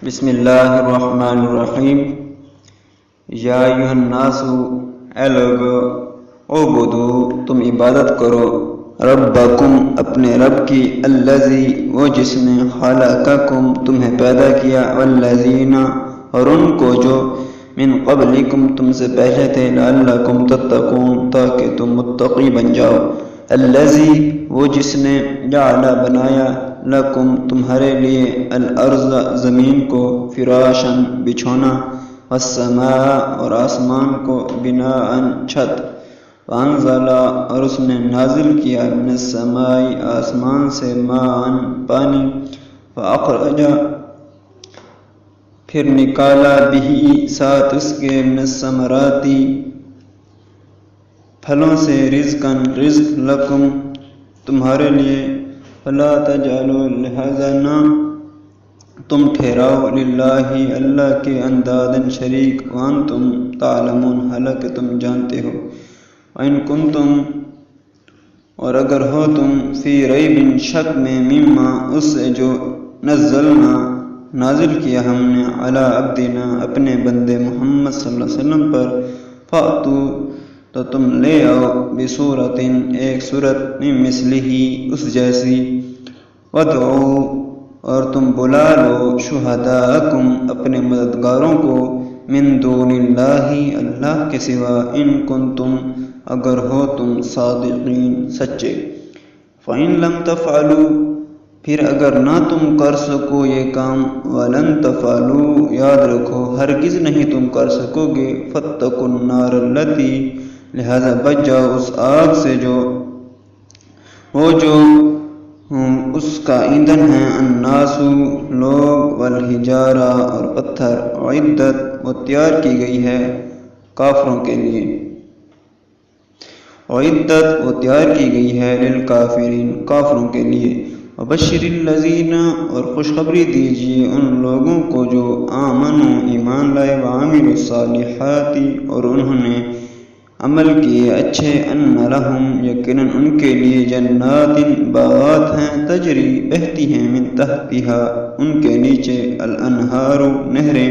بسم اللہ الرحمن الرحیم۔ یا ایھا الناس، اے لوگو، اعبدو، تم عبادت کرو، ربکم، اپنے رب کی، الذی، وہ جس نے، خلقکم، تمہیں پیدا کیا، والذین، اور ان کو جو، من قبلکم، تم سے پہلے تھے، لعلکم تتقون، تاکہ تم متقی بن جاؤ، الذی، وہ جس نے، جعل، بنایا، لکم، تمہارے لیے، الارض، زمین کو، فراشاً، بچھونا، والسماء، اور آسمان کو، بناءً، چھت، وانزل، اور اس نے نازل کیا، من السماء، آسمان سے، ماءً، پانی، فاخرج، پھر نکالا، بہ، ساتھ اس کے، من الثمرات، پھلوں سے، رزقاً، رزق، لکم، تمہارے لیے، فلا تجعلوا، لہذا نہ تم ٹھہراؤ، للہ، اللہ کے، انداداً، شریک، وانتم تعلمون، حالانکہ تم جانتے ہو، وان کنتم، اور اگر ہو تم، فی ریب، شک میں، مما، اس سے جو، نزلنا، نازل کیا ہم نے، علی عبدنا، اپنے بندے محمد صلی اللہ علیہ وسلم پر، فأتوا، تو تم لے آؤ، بسورۃ، ایک سورت، من مثلہ، اس جیسی، وادعوا، اور تم بلا لو، شہداءکم، اپنے مددگاروں کو، من دون اللہ، اللہ کے سوا، ان کنتم، اگر ہو تم، صادقین، سچے، فإن لم تفعلوا، پھر اگر نہ تم کر سکو یہ کام، ولن تفعلوا، یاد رکھو ہرگز نہیں تم کر سکو گے، فاتقوا النار التی، لہذا بچ جاؤ اس آگ سے جو، وہ جو، اس کا ایندھن ہے، الناس، لوگ، والحجارہ، اور پتھر، اعدت، وہ تیار کی گئی ہے، کافروں کے لیے، اعدت، وہ تیار کی گئی ہے، للکافرین، کافروں کے لیے، وبشر الذین، اور خوشخبری دیجیے ان لوگوں کو جو، آمنوا، ایمان لائے، وعملوا الصالحات، اور انہوں نے عمل کیے اچھے، ان لہم، یقیناً ان کے لیے، جنات، باغات ہیں، تجری، بہتی ہیں، من تحتہا، ان کے نیچے، الانہار، نہریں،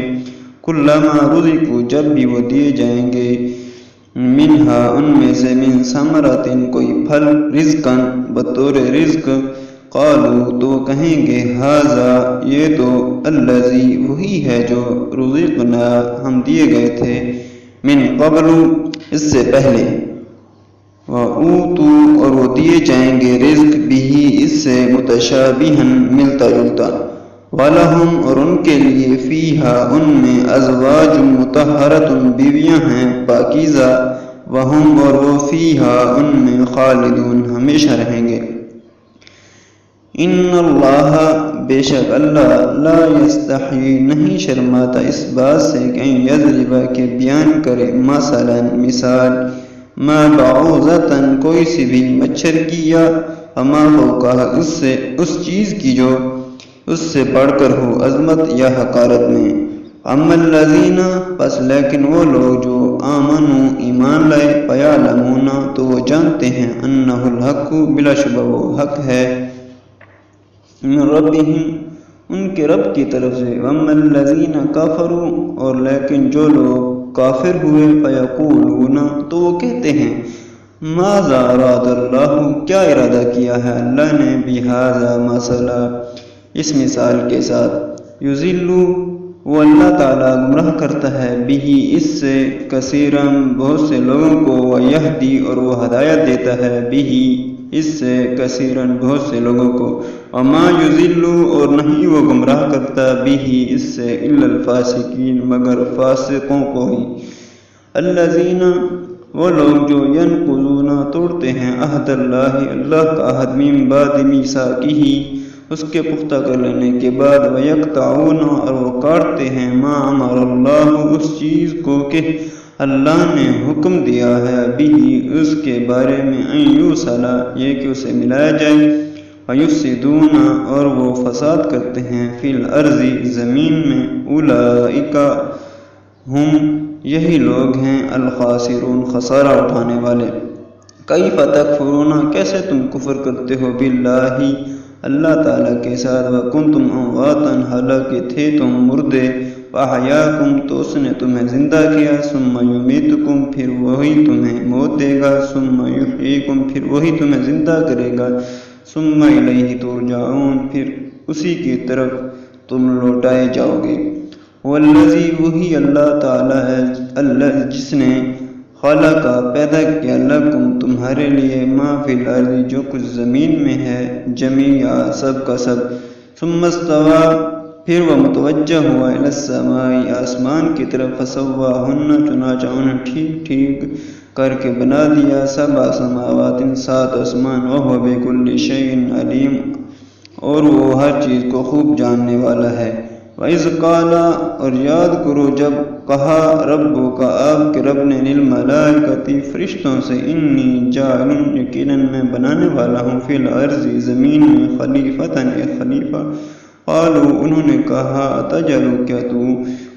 کلما رزقوا، جب بھی وہ دیے جائیں گے، منہا، ان میں سے، من ثمرۃ، کوئی پھل، رزقاً، بطور رزق، قالوا، تو کہیں گے، ھذا، یہ تو، الذی، وہی ہے جو، رزقنا، ہم دیے گئے تھے، من قبل، اس سے پہلے، وَأُوتُوا، اور وہ دیے جائیں گے رزق، بہ، اس سے، متشابہاً، ملتا جلتا، وَلَهُمْ، اور ان کے لیے، فیہا، ان میں، ازواج مطہرۃ، بیویاں ہیں، پاکیزہ، وَهُمْ، اور وہ، فیہا، ان میں، خالدون، ہمیشہ رہیں گے، ان اللہ، بے شک اللہ، لا یستحیی، نہیں شرماتا اس بات سے کہ یضرب، کہ بیان کرے، مثلا، مثال، ما بعوضۃ، کوئی سی بھی مچھر کی، یا فما فوقہا، اس سے، اس چیز کی جو اس سے بڑھ کر ہو، عظمت یا حقارت میں، اما الذین، پس لیکن وہ لوگ جو، آمنوا، ایمان لائے، فیعلمون، تو وہ جانتے ہیں، انہ الحق، بلا شبہ وہ حق ہے، من ربہم، ان کے رب کی طرف سے، واما الذین کفروا، اور لیکن جو لوگ کافر ہوئے، فیقولون، تو وہ کہتے ہیں، ماذا اراد اللہ، کیا ارادہ کیا ہے اللہ نے، بہذا، مثلا، اس مثال کے ساتھ، یضل، وہ اللہ تعالیٰ گمراہ کرتا ہے، بہ، اس سے، کثیراً، بہت سے لوگوں کو، ویہدی، اور وہ ہدایت دیتا ہے، بہ، اس سے، کثیراً، بہت سے لوگوں کو، وما یضل، اور نہیں وہ گمراہ کرتا، بہ، اس سے، الا الفاسقین، مگر فاسقوں کو ہی، الذین، وہ لوگ جو، ینقضون، توڑتے ہیں، عہد اللہ، اللہ کا عہد، من بعد میثاقہ، اس کے پختہ کر لینے کے بعد، ویقطعون، اور وہ کاٹتے ہیں، ما امر اللہ، اس چیز کو کہ اللہ نے حکم دیا ہے، بہ، اس کے بارے میں، ان یوصل، یہ کہ اسے ملایا جائے، ویفسدون، اور وہ فساد کرتے ہیں، فی الارض، زمین میں، اولئک، ہم، یہی لوگ ہیں، الخاسرون، خسارہ اٹھانے والے، کیف تکفرون، کیسے تم کفر کرتے ہو، باللہ، اللہ تعالیٰ کے ساتھ وَكُنْتُمْ أَمْوَاتًا حالانکہ تھے تم مردے فَأَحْيَاكُمْ تو اس نے تمہیں زندہ کیا ثُمَّ يُمِيتُكُمْ پھر وہی تمہیں موت دے گا ثُمَّ يُحْيِيكُمْ پھر وہی تمہیں زندہ کرے گا ثُمَّ إِلَيْهِ تُرْجَعُونَ پھر اسی کی طرف تم لوٹائے جاؤ گے والذی وہی اللہ تعالیٰ ہے اللہ جس نے خلق پیدا کیا لکم تمہارے لیے ما فی الارض جو کچھ زمین میں ہے جمیعا سب کا سب ثم استوى پھر وہ متوجہ ہوا الی السماء آسمان کی طرف فسواہن چنانچہ انہیں ٹھیک ٹھیک کر کے بنا دیا سبع سماوات 7 آسمان وهو بكل شیء علیم اور وہ ہر چیز کو خوب جاننے والا ہے وَإِذْ قَالَ اور یاد کرو جب کہا ربک آپ کے رب نے للملائکۃ فرشتوں سے انی جاعل یقیناً میں بنانے والا ہوں فی الارض زمین میں خلیفتاً ایک خلیفہ قالوا انہوں نے کہا اتجعل کیا تو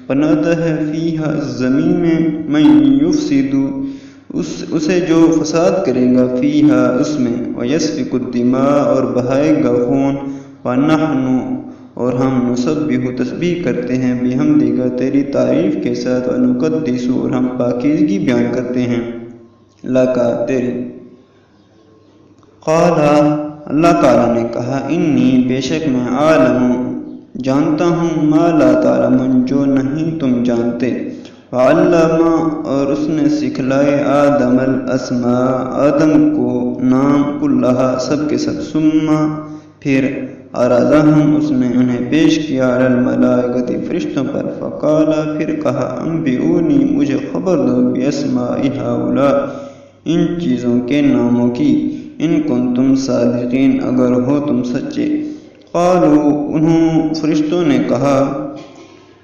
بناتا ہے فیہا زمین میں من یفسد اسے جو فساد کرے گا فیہا اس میں ویسفک الدماء اور بہائے گا خون ونحن اور ہم نسبح تسبیح کرتے ہیں بحمدک تیری تعریف کے ساتھ ونقدس اور ہم پاکیزگی بیان کرتے ہیں لکا تیری قال اللہ تعالیٰ نے کہا انی بے شک میں عالم جانتا ہوں ما لا تعلمون جو نہیں تم جانتے وعلم اور اس نے سکھلائے آدم الاسماء آدم کو نام کلہا سب کے سب ثم پھر ارادہم اس نے انہیں پیش کیا علی الملائکۃ فرشتوں پر فقال پھر کہا انبئونی مجھے خبر دو باسماء ہؤلاء ان چیزوں کے ناموں کی ان کنتم صادقین اگر ہو تم سچے قالوا انہوں فرشتوں نے کہا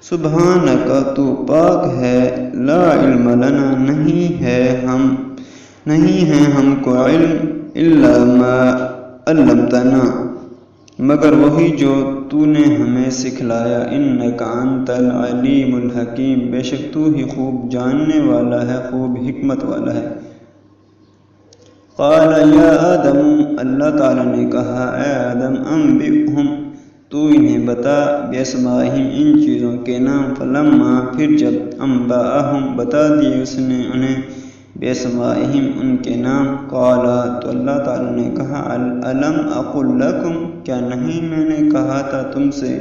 سبحانک تو پاک ہے لا علم لنا نہیں ہے ہم کو علم الا ما علمتنا مگر وہی جو تو نے ہمیں سکھلایا انک انت العلیم الحکیم بے شک تو ہی خوب جاننے والا ہے خوب حکمت والا ہے قال یا آدم اللہ تعالیٰ نے کہا اے آدم انبئہم تو انہیں بتا باسمائہم ان چیزوں کے نام فلما پھر جب انبأہم بتا دیے اس نے انہیں باسمائہم ان کے نام قال تو اللہ تعالیٰ نے کہا الم اقل لکم کیا نہیں میں نے کہا تھا تم سے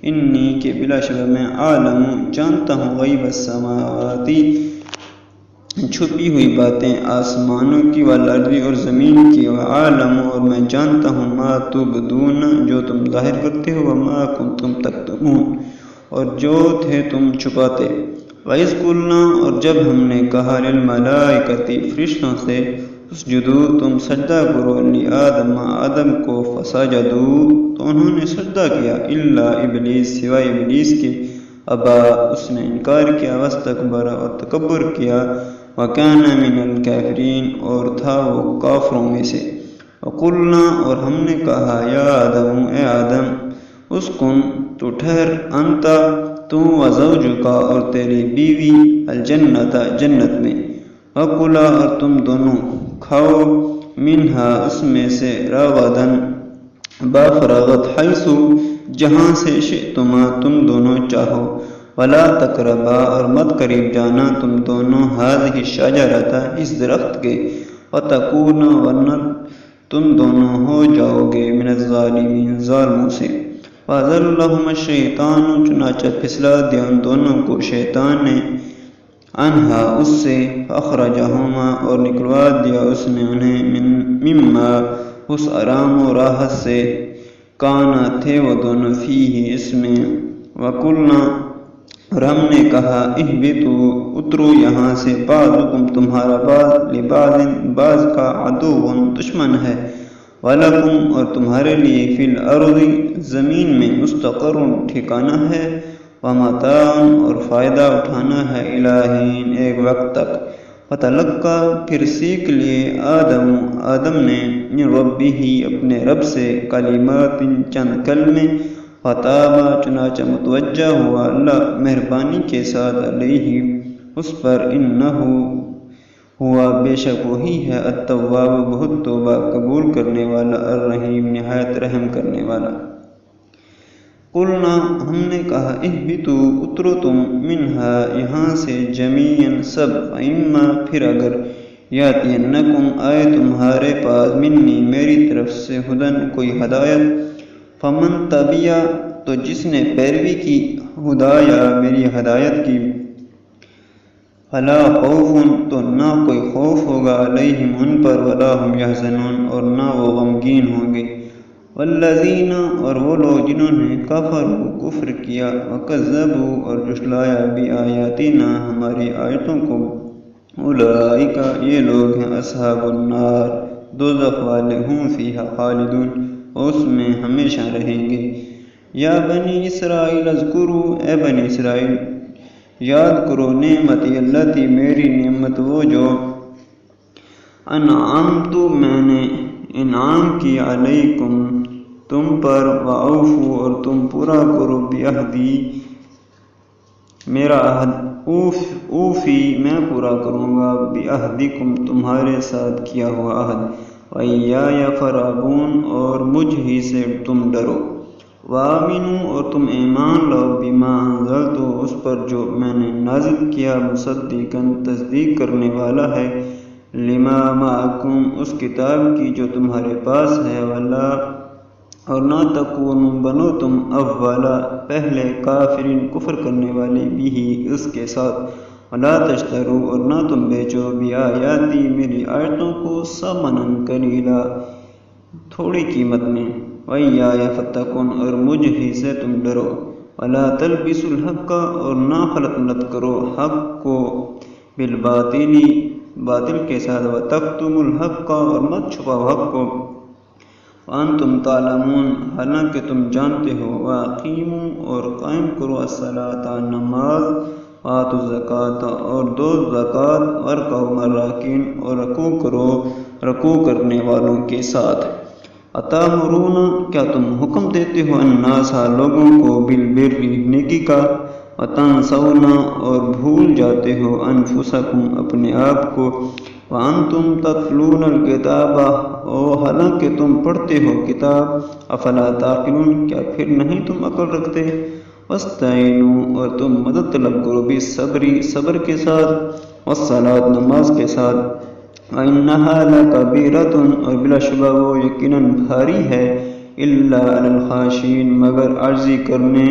انی کہ بلا شبہ میں عالم جانتا ہوں غیب السماواتی چھپی ہوئی باتیں آسمانوں کی والارض اور زمین کی وعالم اور میں جانتا ہوں ما تبدون جو تم ظاہر کرتے ہو وما کنتم تکتمون اور جو تھے تم چھپاتے وَإِذْ قُلْنَا اور جب ہم نے کہا للملائکۃ فرشتوں سے اسجدوا تم سجدہ کرو لآدم آدم کو فسجدوا تو انہوں نے سجدہ کیا الا ابلیس سوائے ابلیس کے ابا اس نے انکار کیا واستکبر اور تکبر کیا وکان من الکافرین اور تھا وہ کافروں میں سے وقلنا اور ہم نے کہا یا آدم اے آدم اسکن تو ٹھہر انت تو وزوجکا اور تیری بیوی الجنت جنت میں وکلا اور تم دونوں کھاؤ منہا اس میں سے راودن بافراغت حیث جہاں سے شئتما تم دونوں چاہو ولا تقربا اور مت قریب جانا تم دونوں ہذہ الشجرۃ اس درخت کے وتکونا ورنہ تم دونوں ہو جاؤ گے من الظالمین ظالموں سے فَأَزَلَّهُمَا الشَّيْطَانُ چنانچہ پھسلا دیا ان دونوں کو شیطان نے انہا اس سے فَأَخْرَجَهُمَا اور نکلوا دیا اس نے انہیں مما اس آرام و راحت سے کانا تھے وہ دونوں فیہ اس میں وَقُلْنَا اور ہم نے کہا اہبطوا اترو یہاں سے بعضکم تمہارا بعض لبعض بعض کا عدو دشمن ہے وَلَكُمْ اور تمہارے لیے فی الارض زمین میں مستقر ٹھکانہ ہے وَمَتَاعٌ اور فائدہ اٹھانا ہے الہین ایک وقت تک فَتَلَقَّى پھر سیکھ لیے آدم نے من ربہ اپنے رب سے کلمات چند کلمے فتاب چنانچہ متوجہ ہوا اللہ مہربانی کے ساتھ علیہ اس پر انہو ہوا بے شک وہی ہے التواب بہت توبہ قبول کرنے والا، الرحیم نہایت رحم کرنے والا۔ قلنا ہم نے کہا اہبطوا اترو تم منہا یہاں سے جمیعاً سب، فإما پھر اگر یاتینکم آئے تمہارے پاس منی میری طرف سے ہدن کوئی ہدایت، فمن تبع تو جس نے پیروی کی ہدایا میری ہدایت کی، فلا خوف تو نہ کوئی خوف ہوگا علیہم ان پر، ولا ہم یحزنون اور نہ وہ غمگین ہوں گے، والذین اور وہ لوگ جنہوں نے کفروا کفر کیا، وکذبوا اور جھٹلایا بآیاتنا ہماری آیتوں کو، اولئک یہ لوگ ہیں اصحاب النار دوزخ والے، ہم فیہا خالدون اس میں ہمیشہ رہیں گے۔ یا بنی اسرائیل اذکروا اے بنی اسرائیل یاد کرو نعمتی اللتی میری نعمت وہ جو انعمت میں نے انعام کی علیکم تم پر، واوفوا اور تم پورا کرو بعہدی میرا عہد، اوفی میں پورا کروں گا بعہدکم تمہارے ساتھ کیا ہوا عہد، وایای فارہبون اور مجھ ہی سے تم ڈرو، وآمنوا اور تم ایمان لاؤ بما انزلت اس پر جو میں نے نازل کیا، مصدقاً تصدیق کرنے والا ہے، لما معکم اس کتاب کی جو تمہارے پاس ہے، ولا اور نہ تکونوا بنو تم اولا پہلے کافرین کفر کرنے والے بھی اس کے ساتھ، ولا تشتروا اور نہ تم بیچو بآیاتی میری آیتوں کو ثمنا قلیلا تھوڑی قیمت میں، وایای فاتقون اور مجھ ہی سے تم ڈرو، ولا تلبسوا الحق اور نہ خلط ملط کرو حق کو بالباطل باطل کے ساتھ، وتکتموا الحق اور مت چھپاؤ حق کو، وانتم تعلمون حالانکہ تم جانتے ہو، واقیموا اور قائم کرو الصلاۃ نماز، وآتوا الزکوٰۃ اور دو زکوٰۃ، وارکعوا مع الراکعین اور رکوع کرو رکوع کرنے والوں کے ساتھ، اتامرون کیا تم حکم دیتے ہو الناس لوگوں کو بالبر نیکی کا، وتنسون اور بھول جاتے ہو انفسکم اپنے آپ کو، وانتم تتلون الکتاب حالانکہ تم پڑھتے ہو کتاب، افلا تعقلون کیا پھر نہیں تم عقل رکھتے، واستعینوا اور تم مدد طلب کرو بالصبر صبر کے ساتھ، والصلاۃ نماز کے ساتھ، وانھا لکبیرۃ اور بلا شبہ وہ یقیناً بھاری ہے، الا علی الخاشعین مگر عاجزی کرنے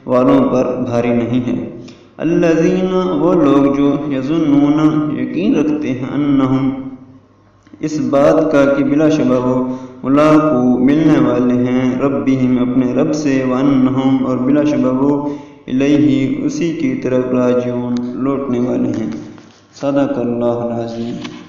والوں پر بھاری نہیں ہے، الذین وہ لوگ جو یظنون یقین رکھتے ہیں انہم اس بات کا کہ بلا شبہ وہ ملاقو ملنے والے ہیں ربہم اپنے رب سے، وانہم اور بلا شبہ وہ الیہ اسی کی طرف راجعون لوٹنے والے ہیں۔ صدق اللہ العظیم۔